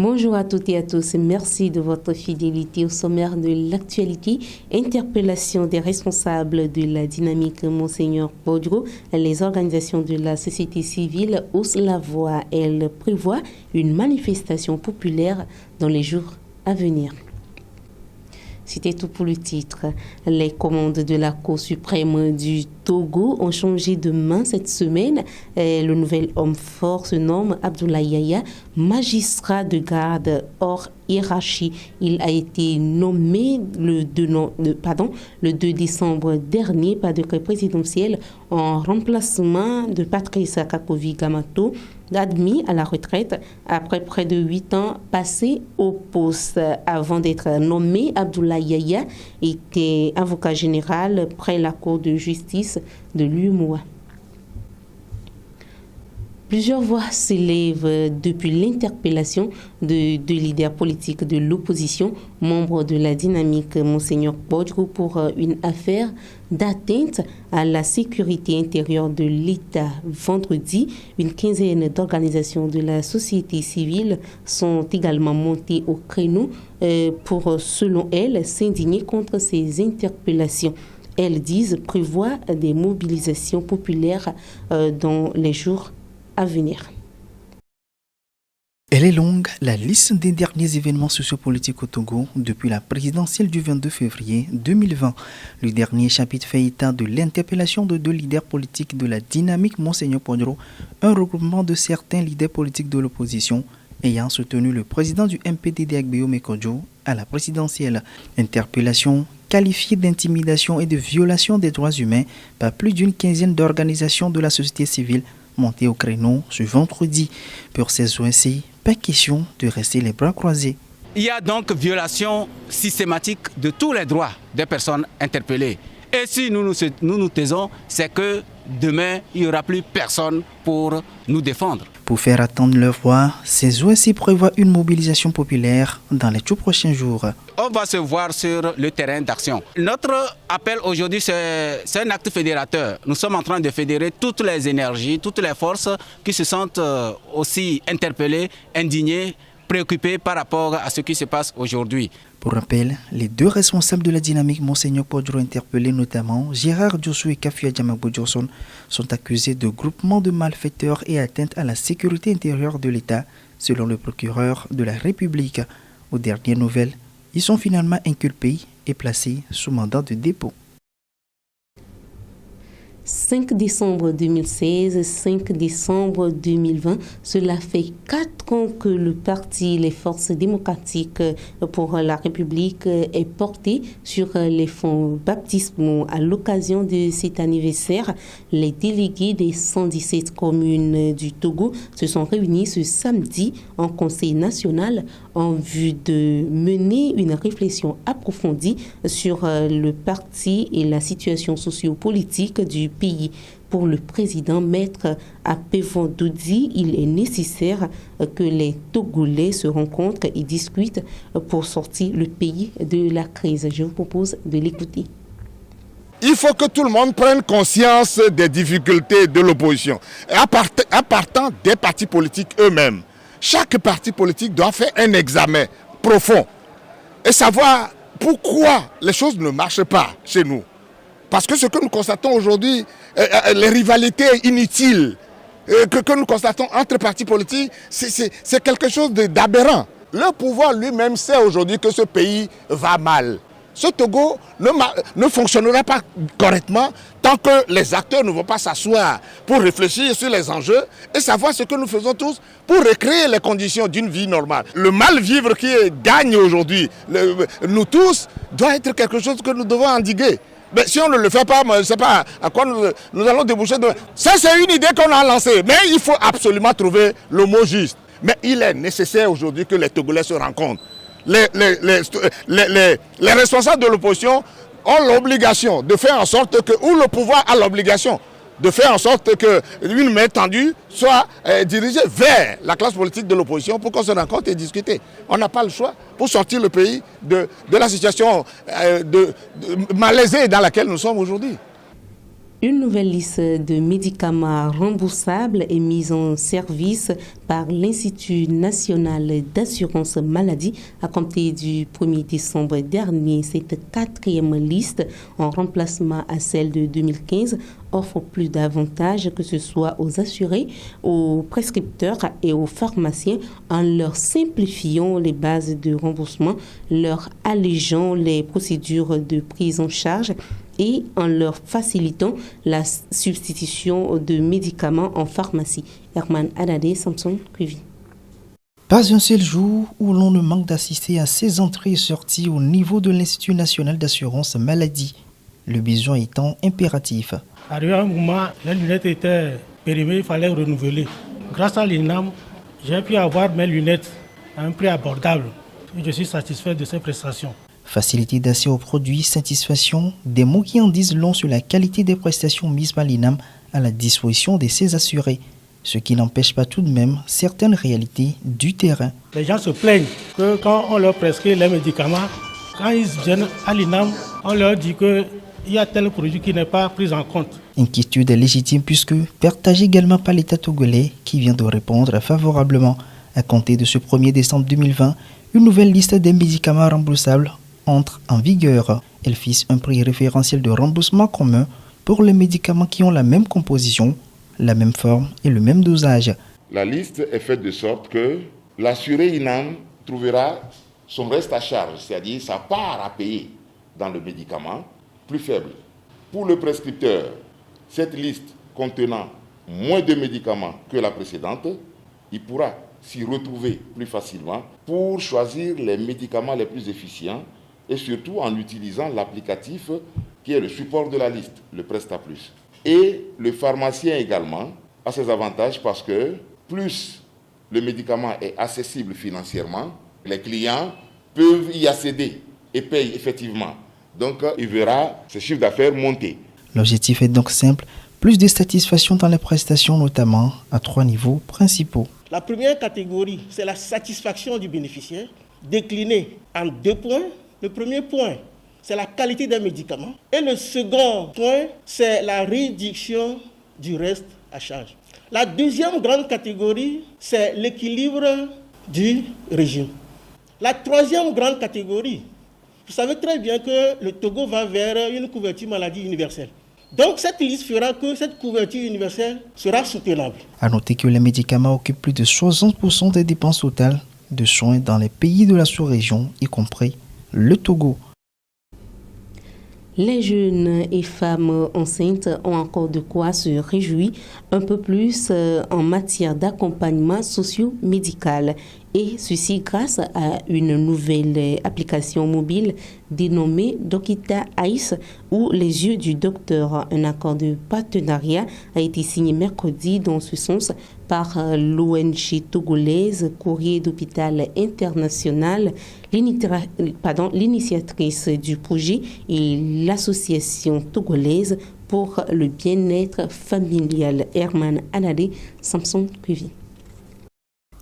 Bonjour à toutes et à tous. Merci de votre fidélité au sommaire de l'actualité. Interpellation des responsables de la dynamique Monseigneur Bodro. Les organisations de la société civile haussent la voix. Elles prévoient une manifestation populaire dans les jours à venir. C'était tout pour le titre. Les commandes de la Cour suprême du Togo ont changé de main cette semaine. Le nouvel homme fort se nomme Abdoulaye Yaya, magistrat de garde hors hiérarchie. Il a été nommé le 2 décembre dernier par décret présidentiel en remplacement de Patrice Kakovi Gamato, admis à la retraite après près de 8 ans passés au poste. Avant d'être nommé, Abdoulaye Yaya était avocat général près la Cour de justice de l'UEMOA. Plusieurs voix s'élèvent depuis l'interpellation de deux leaders politiques de l'opposition, membres de la dynamique Monseigneur Bodro, pour une affaire d'atteinte à la sécurité intérieure de l'État. Vendredi, une quinzaine d'organisations de la société civile sont également montées au créneau pour, selon elles, s'indigner contre ces interpellations. Elles disent prévoir des mobilisations populaires dans les jours à venir. Elle est longue, la liste des derniers événements sociopolitiques au Togo depuis la présidentielle du 22 février 2020. Le dernier chapitre fait état de l'interpellation de deux leaders politiques de la dynamique Monseigneur Bodro, un regroupement de certains leaders politiques de l'opposition ayant soutenu le président du MPDD Agbeyo Mekodjo à la présidentielle. Interpellation qualifiée d'intimidation et de violation des droits humains par plus d'une quinzaine d'organisations de la société civile monté au créneau ce vendredi. Pour ces ONC, pas question de rester les bras croisés. Il y a donc violation systématique de tous les droits des personnes interpellées. Et si nous nous taisons, c'est que demain, il n'y aura plus personne pour nous défendre. Pour faire attendre leur voix, ces ONC prévoient une mobilisation populaire dans les tout prochains jours. On va se voir sur le terrain d'action. Notre appel aujourd'hui, c'est un acte fédérateur. Nous sommes en train de fédérer toutes les énergies, toutes les forces qui se sentent aussi interpellées, indignées, préoccupées par rapport à ce qui se passe aujourd'hui. Pour rappel, les deux responsables de la dynamique Monseigneur Bodro interpellés, notamment Gérard Diossou et Kafia Djamabou Djosson, sont accusés de groupement de malfaiteurs et atteinte à la sécurité intérieure de l'État, selon le procureur de la République. Aux dernières nouvelles, ils sont finalement inculpés et placés sous mandat de dépôt. 5 décembre 2016, 5 décembre 2020, cela fait 4 ans que le parti Les Forces démocratiques pour la République est porté sur les fonds baptismaux. À l'occasion de cet anniversaire, les délégués des 117 communes du Togo se sont réunis ce samedi en Conseil national en vue de mener une réflexion approfondie sur le parti et la situation sociopolitique du pays. Pour le président Maître Apevon Doudi, il est nécessaire que les Togolais se rencontrent et discutent pour sortir le pays de la crise. Je vous propose de l'écouter. Il faut que tout le monde prenne conscience des difficultés de l'opposition, en partant des partis politiques eux-mêmes. Chaque parti politique doit faire un examen profond et savoir pourquoi les choses ne marchent pas chez nous. Parce que ce que nous constatons aujourd'hui, les rivalités inutiles que nous constatons entre partis politiques, c'est quelque chose d'aberrant. Le pouvoir lui-même sait aujourd'hui que ce pays va mal. Ce Togo ne fonctionnera pas correctement tant que les acteurs ne vont pas s'asseoir pour réfléchir sur les enjeux et savoir ce que nous faisons tous pour recréer les conditions d'une vie normale. Le mal-vivre qui gagne aujourd'hui, nous tous, doit être quelque chose que nous devons endiguer. Mais si on ne le fait pas, je ne sais pas à quoi nous allons déboucher. Ça, c'est une idée qu'on a lancée, mais il faut absolument trouver le mot juste. Mais il est nécessaire aujourd'hui que les Togolais se rencontrent. Les responsables de l'opposition ont l'obligation de faire en sorte que, ou le pouvoir a l'obligation de faire en sorte qu'une main tendue soit dirigée vers la classe politique de l'opposition pour qu'on se rencontre et discuter. On n'a pas le choix pour sortir le pays de la situation malaisée dans laquelle nous sommes aujourd'hui. Une nouvelle liste de médicaments remboursables est mise en service par l'Institut national d'assurance maladie à compter du 1er décembre dernier. Cette quatrième liste, en remplacement à celle de 2015, offre plus d'avantages que ce soit aux assurés, aux prescripteurs et aux pharmaciens en leur simplifiant les bases de remboursement, leur allégeant les procédures de prise en charge et en leur facilitant la substitution de médicaments en pharmacie. Herman Adadé, Samson Cuvi. Pas un seul jour où l'on ne manque d'assister à ces entrées et sorties au niveau de l'Institut national d'assurance maladie, le besoin étant impératif. Arrivé à un moment, les lunettes étaient périmées, il fallait renouveler. Grâce à l'INAM, j'ai pu avoir mes lunettes à un prix abordable et je suis satisfait de ces prestations. Facilité d'accès aux produits, satisfaction, des mots qui en disent long sur la qualité des prestations mises par l'INAM à la disposition de ses assurés, ce qui n'empêche pas tout de même certaines réalités du terrain. Les gens se plaignent que quand on leur prescrit les médicaments, quand ils viennent à l'INAM, on leur dit qu'il y a tel produit qui n'est pas pris en compte. Inquiétude légitime puisque partagée également par l'État togolais qui vient de répondre favorablement. À compter de ce 1er décembre 2020, une nouvelle liste des médicaments remboursables entre en vigueur. Elle fixe un prix référentiel de remboursement commun pour les médicaments qui ont la même composition, la même forme et le même dosage. La liste est faite de sorte que l'assuré INAM trouvera son reste à charge, c'est-à-dire sa part à payer dans le médicament, plus faible. Pour le prescripteur, cette liste contenant moins de médicaments que la précédente, il pourra s'y retrouver plus facilement pour choisir les médicaments les plus efficients et surtout en utilisant l'applicatif qui est le support de la liste, le Presta Plus. Et le pharmacien également a ses avantages parce que plus le médicament est accessible financièrement, les clients peuvent y accéder et payent effectivement. Donc il verra ses chiffres d'affaires monter. L'objectif est donc simple, plus de satisfaction dans les prestations, notamment à 3 niveaux principaux. La première catégorie, c'est la satisfaction du bénéficiaire, déclinée en 2 points. Le premier point, c'est la qualité des médicaments. Et le second point, c'est la réduction du reste à charge. La deuxième grande catégorie, c'est l'équilibre du régime. La troisième grande catégorie, vous savez très bien que le Togo va vers une couverture maladie universelle. Donc cette liste fera que cette couverture universelle sera soutenable. À noter que les médicaments occupent plus de 60% des dépenses totales de soins dans les pays de la sous-région, y compris le Togo. Les jeunes et femmes enceintes ont encore de quoi se réjouir un peu plus en matière d'accompagnement socio-médical. Et ceci grâce à une nouvelle application mobile dénommée Dokita Eyes ou Les yeux du docteur. Un accord de partenariat a été signé mercredi dans ce sens par l'ONG togolaise Courrier d'Hôpital International, l'initiatrice du projet et l'association togolaise pour le bien-être familial. Herman Anadé, Samson Cuvi.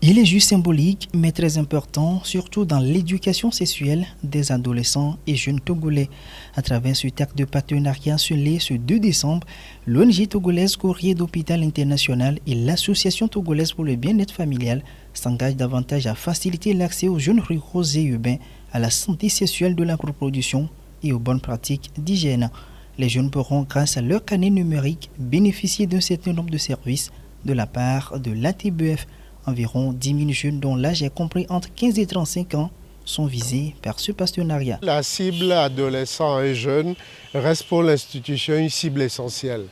Il est juste symbolique, mais très important, surtout dans l'éducation sexuelle des adolescents et jeunes togolais. À travers ce acte de partenariat scellé ce 2 décembre, l'ONG togolaise Courrier d'Hôpital International et l'Association togolaise pour le bien-être familial s'engagent davantage à faciliter l'accès aux jeunes ruraux et urbains à la santé sexuelle de la reproduction et aux bonnes pratiques d'hygiène. Les jeunes pourront, grâce à leur carnet numérique, bénéficier d'un certain nombre de services de la part de l'ATBF. Environ 10 000 jeunes dont l'âge est compris entre 15 et 35 ans sont visés par ce partenariat. La cible adolescents et jeunes reste pour l'institution une cible essentielle.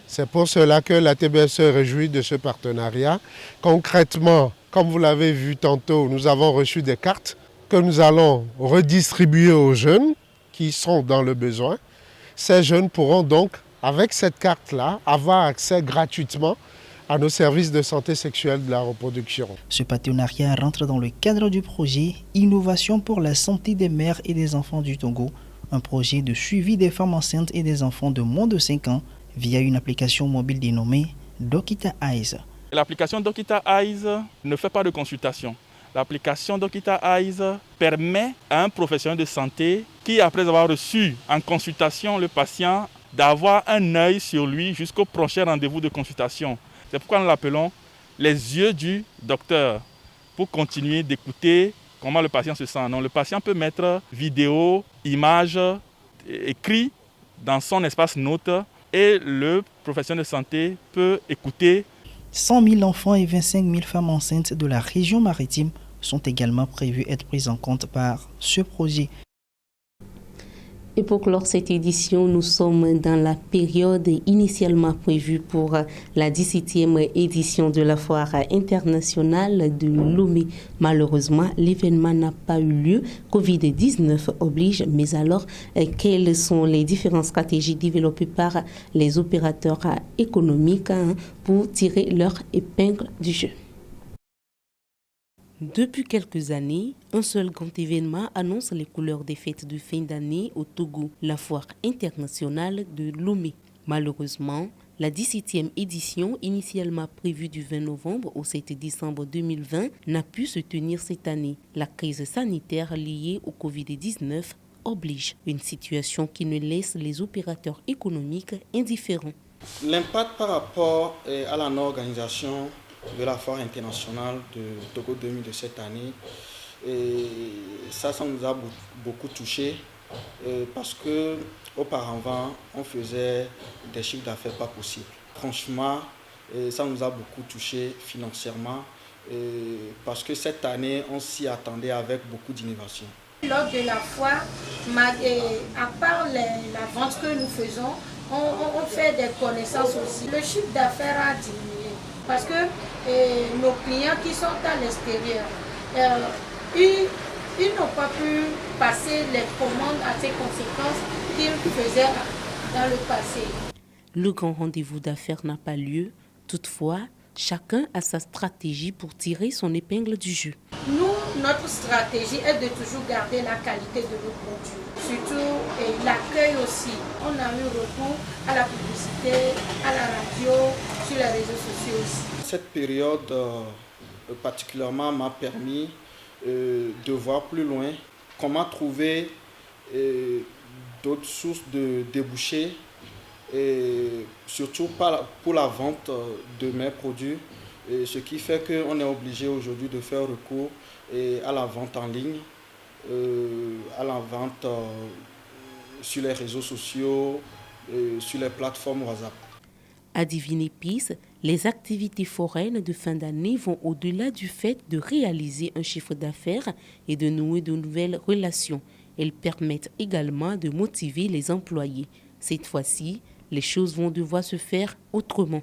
C'est pour cela que la TBF se réjouit de ce partenariat. Concrètement, comme vous l'avez vu tantôt, nous avons reçu des cartes que nous allons redistribuer aux jeunes qui sont dans le besoin. Ces jeunes pourront donc, avec cette carte-là, avoir accès gratuitement à nos services de santé sexuelle de la reproduction. Ce partenariat rentre dans le cadre du projet Innovation pour la santé des mères et des enfants du Togo, un projet de suivi des femmes enceintes et des enfants de moins de 5 ans via une application mobile dénommée Dokita Eyes. L'application Dokita Eyes ne fait pas de consultation. L'application Dokita Eyes permet à un professionnel de santé qui, après avoir reçu en consultation le patient, d'avoir un œil sur lui jusqu'au prochain rendez-vous de consultation. C'est pourquoi nous l'appelons les yeux du docteur, pour continuer d'écouter comment le patient se sent. Donc, le patient peut mettre vidéo, images, écrit dans son espace notes et le professionnel de santé peut écouter. 100 000 enfants et 25 000 femmes enceintes de la région maritime sont également prévus être prises en compte par ce projet. Et pour clore cette édition, nous sommes dans la période initialement prévue pour la 17e édition de la Foire internationale de Lomé. Malheureusement, l'événement n'a pas eu lieu. Covid-19 oblige. Mais alors, quelles sont les différentes stratégies développées par les opérateurs économiques pour tirer leur épingle du jeu? Depuis quelques années, un seul grand événement annonce les couleurs des fêtes de fin d'année au Togo, la Foire internationale de Lomé. Malheureusement, la 17e édition, initialement prévue du 20 novembre au 7 décembre 2020, n'a pu se tenir cette année. La crise sanitaire liée au Covid-19 oblige, une situation qui ne laisse les opérateurs économiques indifférents. L'impact par rapport à la non-organisation de la Foire internationale de Togo 2000 de cette année, et ça nous a beaucoup touché parce que auparavant on faisait des chiffres d'affaires pas possibles. Franchement, ça nous a beaucoup touché financièrement parce que cette année on s'y attendait avec beaucoup d'innovation. Lors de la foire, à part la vente que nous faisons, on fait des connaissances aussi. Le chiffre d'affaires a diminué parce que nos clients qui sont à l'extérieur, ils n'ont pas pu passer les commandes à ces conséquences qu'ils faisaient dans le passé. Le grand rendez-vous d'affaires n'a pas lieu. Toutefois, chacun a sa stratégie pour tirer son épingle du jeu. Nous, notre stratégie est de toujours garder la qualité de nos produits. Surtout l'accueil aussi. On a eu recours à la publicité, à la radio, sur les réseaux sociaux aussi. Cette période particulièrement m'a permis de voir plus loin comment trouver d'autres sources de débouchés, et surtout pour la vente de mes produits, et ce qui fait qu'on est obligé aujourd'hui de faire recours à la vente en ligne, à la vente sur les réseaux sociaux, sur les plateformes WhatsApp. À Divine Épice, les activités foraines de fin d'année vont au-delà du fait de réaliser un chiffre d'affaires et de nouer de nouvelles relations. Elles permettent également de motiver les employés. Cette fois-ci, les choses vont devoir se faire autrement.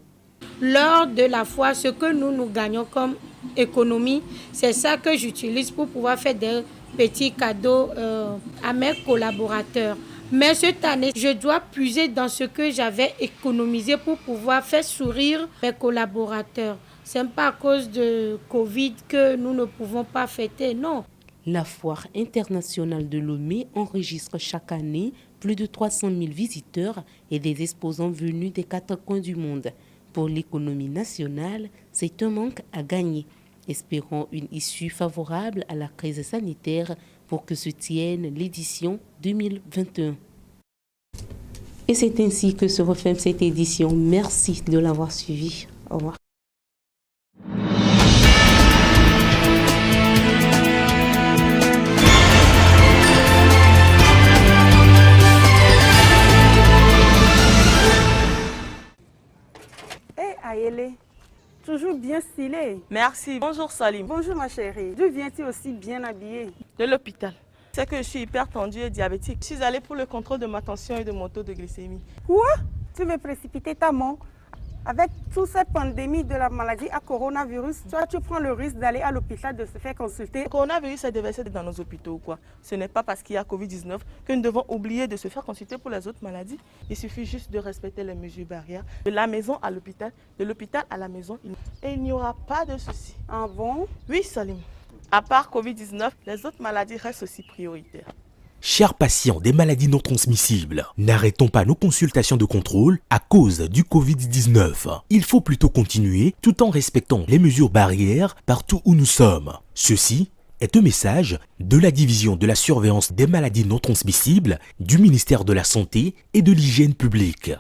Lors de la foire, ce que nous gagnons comme économie, c'est ça que j'utilise pour pouvoir faire des petits cadeaux à mes collaborateurs. Mais cette année, je dois puiser dans ce que j'avais économisé pour pouvoir faire sourire mes collaborateurs. Ce n'est pas à cause de Covid que nous ne pouvons pas fêter, non. La Foire internationale de Lomé enregistre chaque année plus de 300 000 visiteurs et des exposants venus des 4 coins du monde. Pour l'économie nationale, c'est un manque à gagner. Espérons une issue favorable à la crise sanitaire pour que se tienne l'édition 2021. Et c'est ainsi que se referme cette édition. Merci de l'avoir suivi. Au revoir. Ayele, toujours bien stylé. Merci. Bonjour Salim. Bonjour ma chérie. D'où viens-tu aussi bien habillée? De l'hôpital. C'est que je suis hyper tendue et diabétique. Je suis allée pour le contrôle de ma tension et de mon taux de glycémie. Quoi? Tu veux précipiter ta mort? Avec toute cette pandémie de la maladie à coronavirus, toi tu prends le risque d'aller à l'hôpital de se faire consulter. Le coronavirus est déversé dans nos hôpitaux ou quoi? Ce n'est pas parce qu'il y a Covid-19 que nous devons oublier de se faire consulter pour les autres maladies. Il suffit juste de respecter les mesures barrières. De la maison à l'hôpital, de l'hôpital à la maison. Et il n'y aura pas de soucis. Ah bon? Oui Salim. À part Covid-19, les autres maladies restent aussi prioritaires. Chers patients des maladies non transmissibles, n'arrêtons pas nos consultations de contrôle à cause du Covid-19. Il faut plutôt continuer tout en respectant les mesures barrières partout où nous sommes. Ceci est un message de la division de la surveillance des maladies non transmissibles du ministère de la Santé et de l'Hygiène publique.